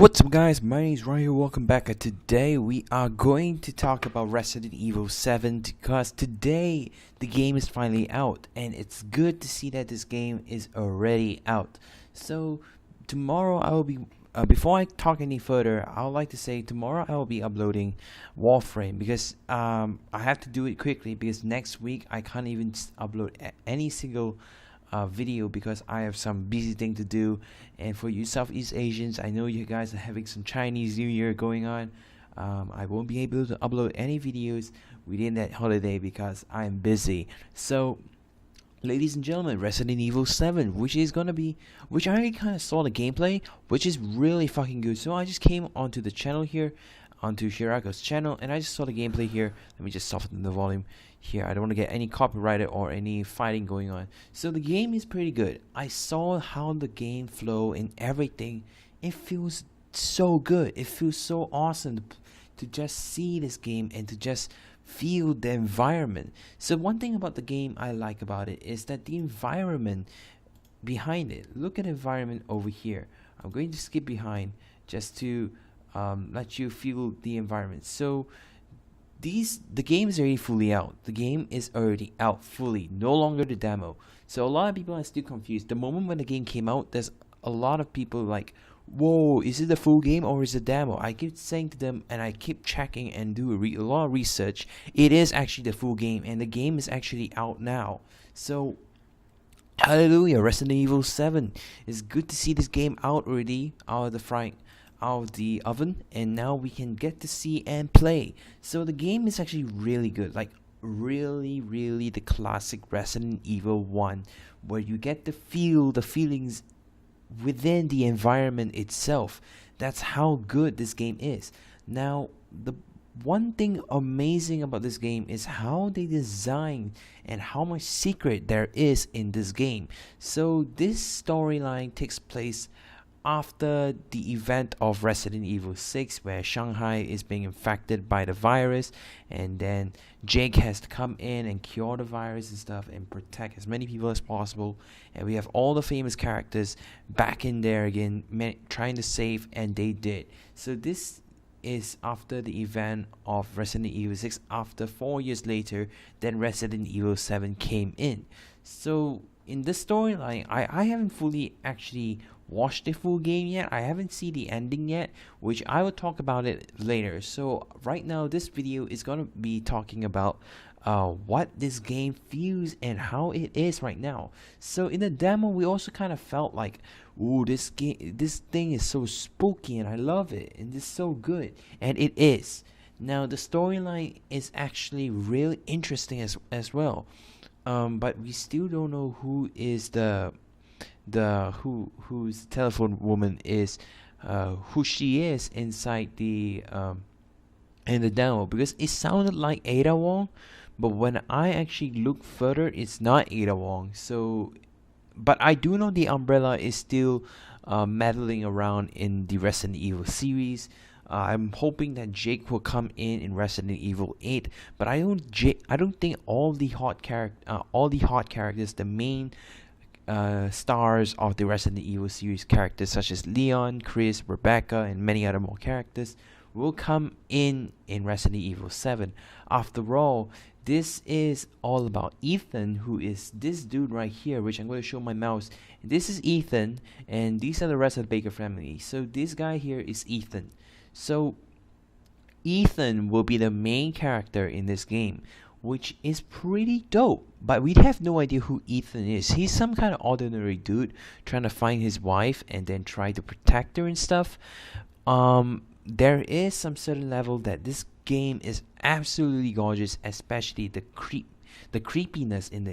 What's up guys, my name is Ryan, welcome back. Today we are going to talk about Resident Evil 7 because today the game is finally out and it's good to see that this game is already out. So tomorrow I will be, before I talk any further, I would like to say tomorrow I will be uploading Warframe because I have to do it quickly because next week I can't even upload any single video because I have some busy thing to do. And for you Southeast Asians, I know you guys are having some Chinese New Year going on. I won't be able to upload any videos within that holiday because I'm busy. So ladies and gentlemen, Resident Evil 7, which I already kind of saw the gameplay, which is really fucking good. So I just came onto the channel here, onto Shirako's channel, and I just saw the gameplay here. Let me just soften the volume here. I don't want to get any copyrighted or any fighting going on. So the game is pretty good. I saw how the game flow and everything. It feels so good. It feels so awesome to just see this game and to just feel the environment. So one thing about the game I like about it is that the environment behind it. Look at the environment over here. I'm going to skip behind just to let you feel the environment. So the game is already fully out. The game is already out fully, no longer the demo. So a lot of people are still confused. The moment when the game came out, there's a lot of people like, whoa, is it the full game or is it a demo? I keep saying to them, and I keep checking and do a lot of research. It is actually the full game, and the game is actually out now. So hallelujah, Resident Evil 7. It's good to see this game out already, out of the oven, and now we can get to see and play. So the game is actually really good, like really the classic Resident Evil 1, where you get to feel the feelings within the environment itself. That's how good this game is. Now the one thing amazing about this game is how they design and how much secret there is in this game. So this storyline takes place after the event of Resident Evil 6, where Shanghai is being infected by the virus, and then Jake has to come in and cure the virus and stuff and protect as many people as possible. And we have all the famous characters back in there again, trying to save, and they did. So this is after the event of Resident Evil 6, after 4 years later, then Resident Evil 7 came in. So in this storyline, I haven't fully actually watched the full game yet. I haven't seen the ending yet, which I will talk about it later. So right now this video is gonna be talking about what this game feels and how it is right now. So in the demo, we also kind of felt like, ooh, this thing is so spooky and I love it and it's so good, and it is. Now the storyline is actually really interesting as well. But we still don't know who is whose telephone woman is, who she is inside the in the demo, because it sounded like Ada Wong, but when I actually look further, it's not Ada Wong. So, but I do know the Umbrella is still meddling around in the Resident Evil series. I'm hoping that Jake will come in Resident Evil 8, but I don't think all the hot characters, the main stars of the Resident Evil series characters such as Leon, Chris, Rebecca, and many other more characters will come in Resident Evil 7. After all, this is all about Ethan, who is this dude right here, which I'm going to show my mouse. This is Ethan, and these are the rest of the Baker family. So this guy here is Ethan. So Ethan will be the main character in this game, which is pretty dope. But we have no idea who Ethan is. He's some kind of ordinary dude trying to find his wife and then try to protect her and stuff. There is some certain level that this game is absolutely gorgeous, especially the creepiness in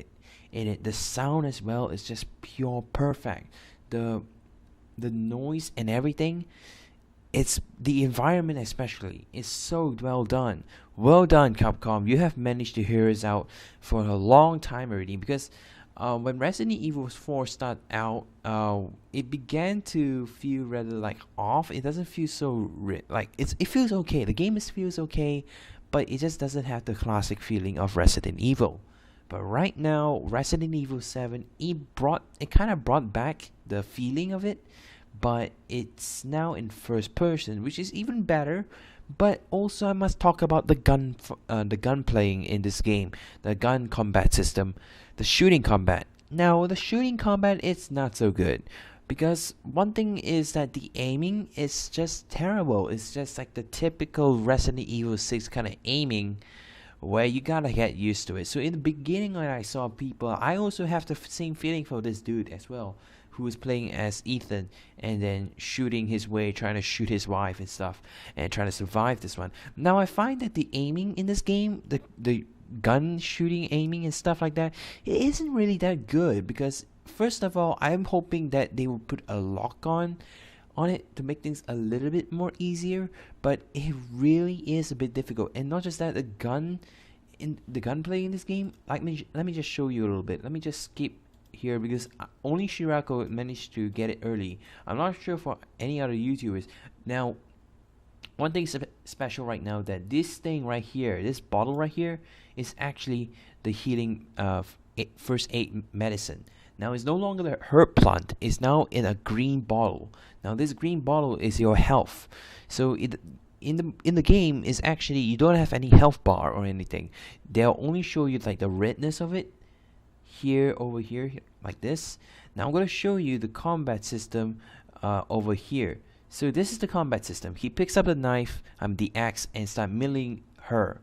it. The sound as well is just pure perfect. The noise and everything. It's the environment especially is so well done. Well done, Capcom. You have managed to hear us out for a long time already, because when Resident Evil 4 started out, it began to feel rather like off. It doesn't feel so like it feels okay. The game feels okay, but it just doesn't have the classic feeling of Resident Evil. But right now, Resident Evil 7, it kind of brought back the feeling of it, but it's now in first person, which is even better. But also, I must talk about the gun playing in this game, the gun combat system, the shooting combat. Now, the shooting combat is not so good, because one thing is that the aiming is just terrible. It's just like the typical Resident Evil 6 kind of aiming, where you gotta get used to it. So in the beginning, when I saw people, I also have the same feeling for this dude as well, who was playing as Ethan and then shooting his way, trying to shoot his wife and stuff, and trying to survive this one. Now I find that the aiming in this game, the gun shooting aiming and stuff like that, it isn't really that good, because first of all, I'm hoping that they will put a lock on it to make things a little bit more easier, but it really is a bit difficult. And not just that, the gunplay in this game, let me just show you a little bit. Let me just skip here, because only Shirako managed to get it early. I'm not sure for any other YouTubers. Now, one thing special right now, that this thing right here, this bottle right here, is actually the healing first aid medicine. Now it's no longer the herb plant, it's now in a green bottle. Now this green bottle is your health. So in the game is actually, you don't have any health bar or anything. They'll only show you like the redness of it here, over here, like this. Now I'm going to show you the combat system over here. So this is the combat system. He picks up the knife, the axe, and start milling her.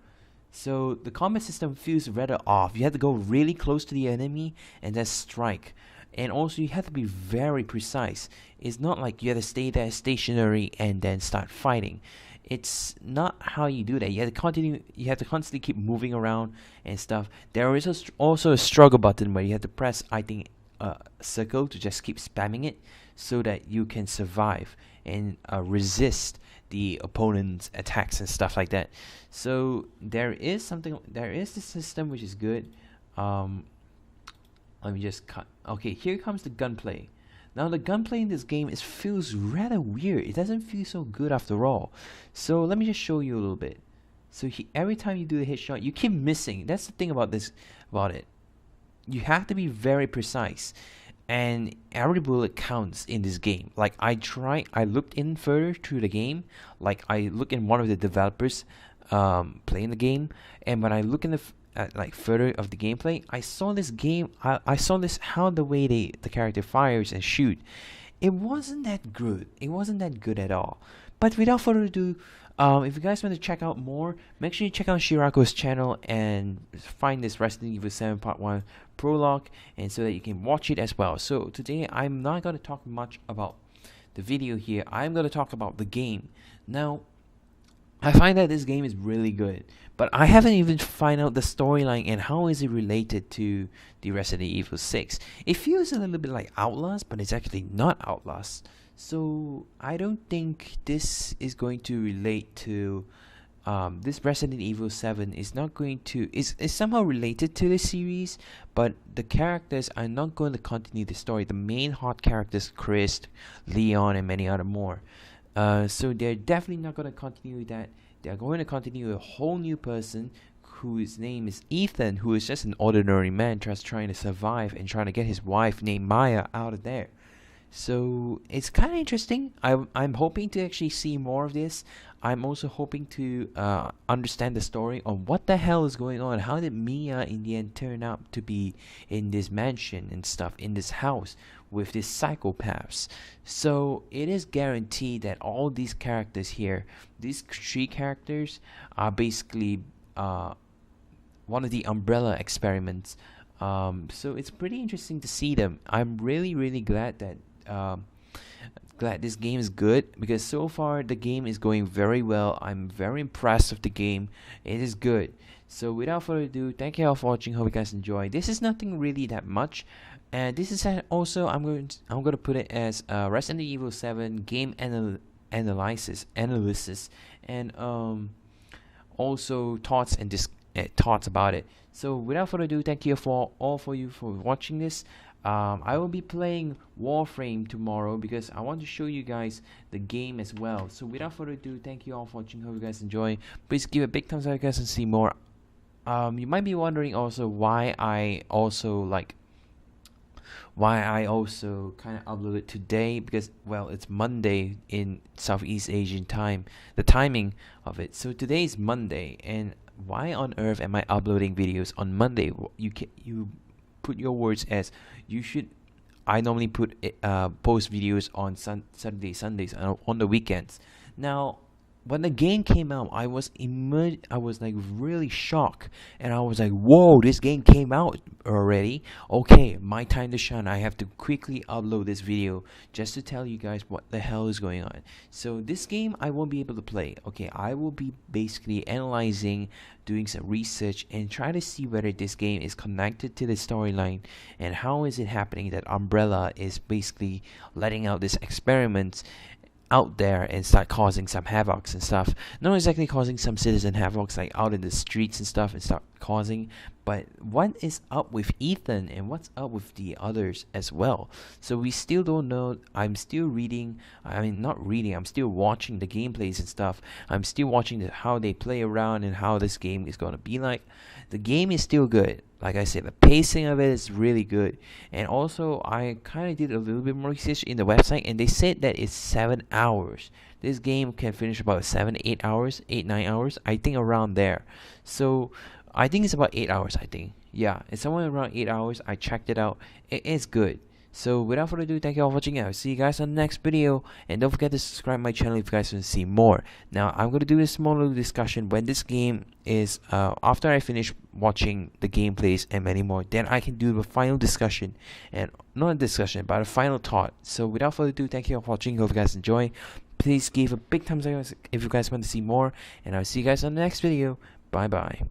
So the combat system feels rather off. You have to go really close to the enemy and then strike. And also you have to be very precise. It's not like you have to stay there stationary and then start fighting. It's not how you do that. You have to continue. You have to constantly keep moving around and stuff. There is also a struggle button where you have to press, I think, circle to just keep spamming it, so that you can survive and resist the opponent's attacks and stuff like that. So there is this system which is good. Let me just cut. Okay, here comes the gunplay. Now the gunplay in this game feels rather weird. It doesn't feel so good after all. So let me just show you a little bit. So every time you do the headshot, you keep missing. That's the thing about it. You have to be very precise, and every bullet counts in this game. Like I looked in further through the game. Like I look in one of the developers playing the game, and when I look in like further of the gameplay, I saw this game. I saw this, how the way the character fires and shoot. It wasn't that good. It wasn't that good at all. But without further ado, if you guys want to check out more, make sure you check out Shirako's channel and find this Resident Evil 7 Part 1 prologue, and so that you can watch it as well. So today I'm not going to talk much about the video here. I'm going to talk about the game. Now, I find that this game is really good, but I haven't even find out the storyline and how is it related to the Resident Evil 6. It feels a little bit like Outlast, but it's actually not Outlast. So I don't think this is going to relate to this Resident Evil 7 is not going to is somehow related to the series, but the characters are not going to continue the story. The main hot characters, Chris, Leon, and many other more. So they're definitely not going to continue that. They're going to continue a whole new person whose name is Ethan, who is just an ordinary man just trying to survive and trying to get his wife named Maya out of there. So it's kind of interesting. I'm hoping to actually see more of this. I'm also hoping to understand the story on what the hell is going on. How did Mia in the end turn out to be in this mansion and stuff, in this house with these psychopaths? So it is guaranteed that all these characters here, these 3 characters, are basically one of the Umbrella experiments. So it's pretty interesting to see them. I'm really glad that glad this game is good, because so far the game is going very well. I'm very impressed with the game. It is good. So without further ado, thank you all for watching. Hope you guys enjoy. This is nothing really that much, and this is also I'm going to put it as Resident Evil 7 game analysis, and also thoughts and thoughts about it. So without further ado, thank you for watching this. I will be playing Warframe tomorrow because I want to show you guys the game as well. So without further ado, thank you all for watching. Hope you guys enjoy. Please give a big thumbs up if you guys and see more. You might be wondering also why I also why I also kind of uploaded today, because well, it's Monday in Southeast Asian time, the timing of it. So today is Monday, and why on earth am I uploading videos on Monday? You put your words as you should. I normally post videos on Saturday, Sundays, on the weekends. Now, when the game came out, I was like really shocked, and I was like, "Whoa, this game came out already! Okay, my time to shine. I have to quickly upload this video just to tell you guys what the hell is going on." So this game I won't be able to play. Okay, I will be basically analyzing, doing some research, and try to see whether this game is connected to the storyline, and how is it happening that Umbrella is basically letting out these experiments out there and start causing some havocs and stuff. Not exactly causing some citizen havocs like out in the streets and stuff and start causing, but what is up with Ethan and what's up with the others as well. So we still don't know. I'm still reading, I mean not reading, I'm still watching the gameplays and stuff. I'm still watching how they play around and how this game is going to be like. The game is still good. Like I said, the pacing of it is really good. And also, I kind of did a little bit more research in the website, and they said that it's 7 hours. This game can finish about 7 8 hours, 8 9 hours, I think around there. So I think it's about 8 hours. I think, yeah, it's somewhere around 8 hours. I checked it out. It is good. So without further ado, thank you all for watching. I'll see you guys on the next video, and don't forget to subscribe my channel if you guys want to see more. Now I'm gonna do a small little discussion when this game is after I finish watching the gameplays and many more. Then I can do the final discussion, and not a discussion, but a final thought. So without further ado, thank you all for watching. Hope you guys enjoy. Please give a big thumbs up if you guys want to see more, and I'll see you guys on the next video. Bye bye.